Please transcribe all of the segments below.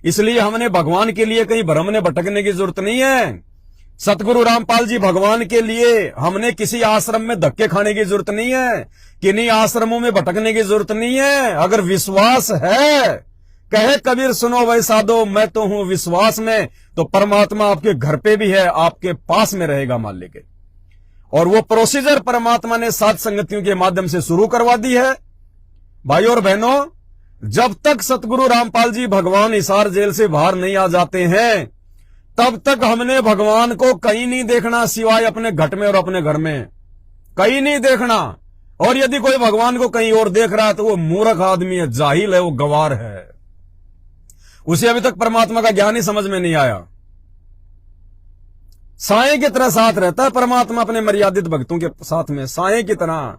इसलिए हमने भगवान के लिए कहीं भ्रमने भटकने की जरूरत नहीं है। सतगुरु रामपाल जी भगवान के लिए हमने किसी आश्रम में धक्के खाने की जरूरत नहीं है, किन्हीं आश्रमों में भटकने की जरूरत नहीं है। अगर विश्वास है, कहे कबीर सुनो भाई साधो मैं तो हूं विश्वास में, तो परमात्मा आपके घर पे भी है, आपके पास में रहेगा मान लेके। और वो प्रोसीजर परमात्मा ने सात संगतियों के माध्यम से शुरू करवा दी है। भाई और बहनों, जब तक सतगुरु रामपाल जी भगवान हिसार जेल से बाहर नहीं आ जाते हैं, तब तक हमने भगवान को कहीं नहीं देखना सिवाय अपने घट में और अपने घर में, कहीं नहीं देखना। और यदि कोई भगवान को कहीं और देख रहा है तो वो मूर्ख आदमी है, जाहिल है, वो गवार है, उसे अभी तक परमात्मा का ज्ञान ही समझ में नहीं आया। साए की तरह साथ रहता है परमात्मा अपने मर्यादित भक्तों के साथ में, साए की तरह।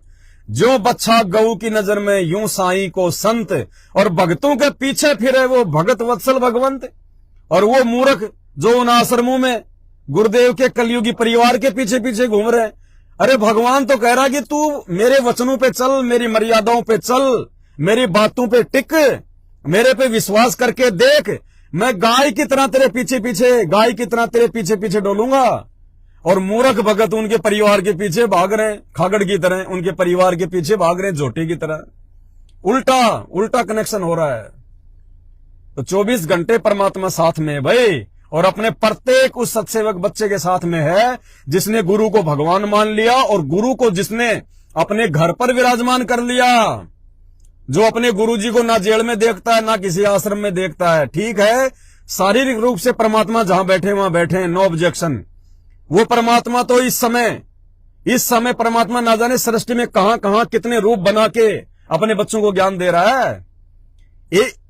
जो बच्चा गऊ की नजर में यूं साई को संत, और भक्तों के पीछे फिरे वो भगत वत्सल भगवंत। और वो मूर्ख जो उन आश्रमों में गुरुदेव के कलयुगी परिवार के पीछे पीछे घूम रहे हैं। अरे भगवान तो कह रहा कि तू मेरे वचनों पे चल, मेरी मर्यादाओं पे चल, मेरी बातों पे टिक, मेरे पे विश्वास करके देख, मैं गाय की तरह तेरे पीछे पीछे, गाय की तरह तेरे पीछे पीछे डोलूंगा। और मूर्ख भगत उनके परिवार के पीछे भाग रहे हैं, खागड़ की तरह उनके परिवार के पीछे भाग रहे हैं, जोटी की तरह। उल्टा उल्टा कनेक्शन हो रहा है। तो 24 घंटे परमात्मा साथ में है भाई, और अपने प्रत्येक उस सत्सेवक बच्चे के साथ में है जिसने गुरु को भगवान मान लिया, और गुरु को जिसने अपने घर पर विराजमान कर लिया, जो अपने गुरु जी को ना जेल में देखता है ना किसी आश्रम में देखता है। ठीक है, शारीरिक रूप से परमात्मा जहां बैठे वहां बैठे हैं, नो ऑब्जेक्शन। वो परमात्मा तो इस समय परमात्मा ना जाने सृष्टि में कहां कहां कितने रूप बना के अपने बच्चों को ज्ञान दे रहा है।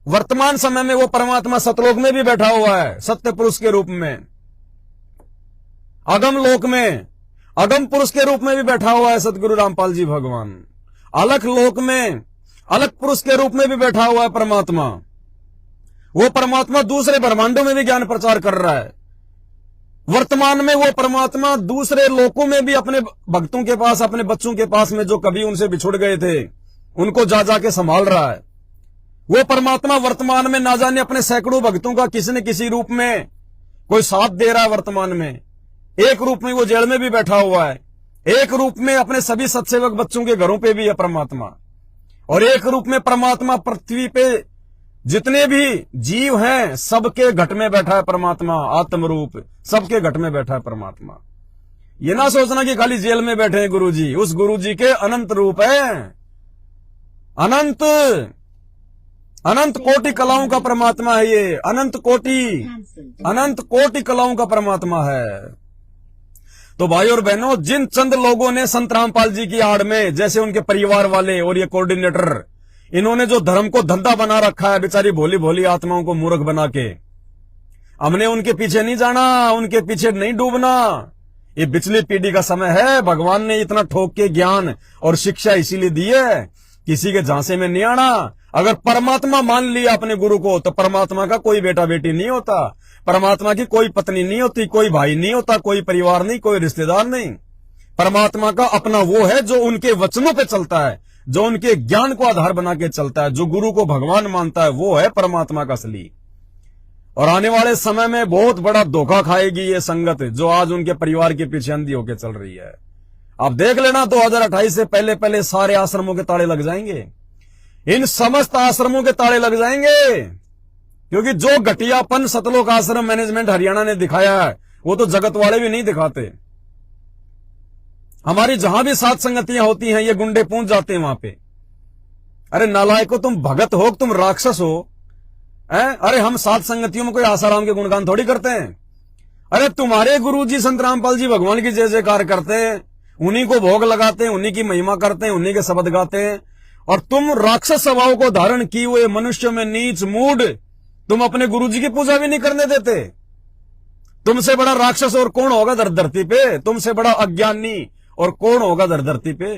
वर्तमान समय में वो परमात्मा सतलोक में भी बैठा हुआ है, सत्य पुरुष के रूप में, अगम लोक में अगम पुरुष के रूप में भी बैठा हुआ है सतगुरु रामपाल जी भगवान। अलख लोक में अलख पुरुष के रूप में भी बैठा हुआ है परमात्मा। वो परमात्मा दूसरे ब्रह्मांडों में भी ज्ञान प्रचार कर रहा है। वर्तमान में वो परमात्मा दूसरे लोकों में भी अपने भक्तों के पास, अपने बच्चों के पास में जो कभी उनसे बिछुड़ गए थे, उनको जा जाके संभाल रहा है। वो परमात्मा वर्तमान में ना जाने अपने सैकड़ों भक्तों का किसी न किसी रूप में कोई साथ दे रहा है। वर्तमान में एक रूप में वो जेल में भी बैठा हुआ है, एक रूप में अपने सभी सत्सेवक बच्चों के घरों पे भी है परमात्मा, और एक रूप में परमात्मा पृथ्वी पे जितने भी जीव हैं सबके घट में बैठा है परमात्मा। आत्म रूप सबके घट में बैठा है परमात्मा। ये ना सोचना कि खाली जेल में बैठे हैं गुरुजी, उस गुरुजी के अनंत रूप है, अनंत अनंत कोटि कलाओं का परमात्मा है ये, अनंत कोटि कलाओं का परमात्मा है। तो भाई और बहनों, जिन चंद लोगों ने संत रामपाल जी की आड़ में, जैसे उनके परिवार वाले और ये कोऑर्डिनेटर, इन्होंने जो धर्म को धंधा बना रखा है बेचारी भोली भोली आत्माओं को मूर्ख बना के, हमने उनके पीछे नहीं जाना, उनके पीछे नहीं डूबना। ये पिछली पीढ़ी का समय है। भगवान ने इतना ठोक के ज्ञान और शिक्षा इसीलिए दी है, किसी के झांसे में नहीं आना। अगर परमात्मा मान लिया अपने गुरु को, तो परमात्मा का कोई बेटा बेटी नहीं होता, परमात्मा की कोई पत्नी नहीं होती, कोई भाई नहीं होता, कोई परिवार नहीं, कोई रिश्तेदार नहीं। परमात्मा का अपना वो है जो उनके वचनों पे चलता है, जो उनके ज्ञान को आधार बना के चलता है, जो गुरु को भगवान मानता है, वो है परमात्मा का असली। और आने वाले समय में बहुत बड़ा धोखा खाएगी ये संगत, जो आज उनके परिवार के पीछे अंधी होके चल रही है। आप देख लेना 2028 से पहले पहले सारे आश्रमों के ताले लग जाएंगे, इन समस्त आश्रमों के ताले लग जाएंगे, क्योंकि जो घटियापन सतलोक आश्रम मैनेजमेंट हरियाणा ने दिखाया है वो तो जगत वाले भी नहीं दिखाते। हमारी जहां भी सात संगतियां होती हैं ये गुंडे पहुंच जाते हैं वहां पे। अरे नालायको, तुम भगत हो, तुम राक्षस हो, अरे हम सात संगतियों में कोई आसाराम के गुणगान थोड़ी करते हैं। अरे तुम्हारे गुरुजी संत रामपाल जी भगवान की जय जयकार करते हैं, उन्हीं को भोग लगाते हैं, उन्हीं की महिमा करते हैं, उन्हीं के शब्द गाते हैं, और तुम राक्षस स्वभाव को धारण किए हुए मनुष्य में नीच मूड, तुम अपने गुरुजी की पूजा भी नहीं करने देते। तुमसे बड़ा राक्षस और कौन होगा धरती पे, तुमसे बड़ा अज्ञानी और कौन होगा धरती पे।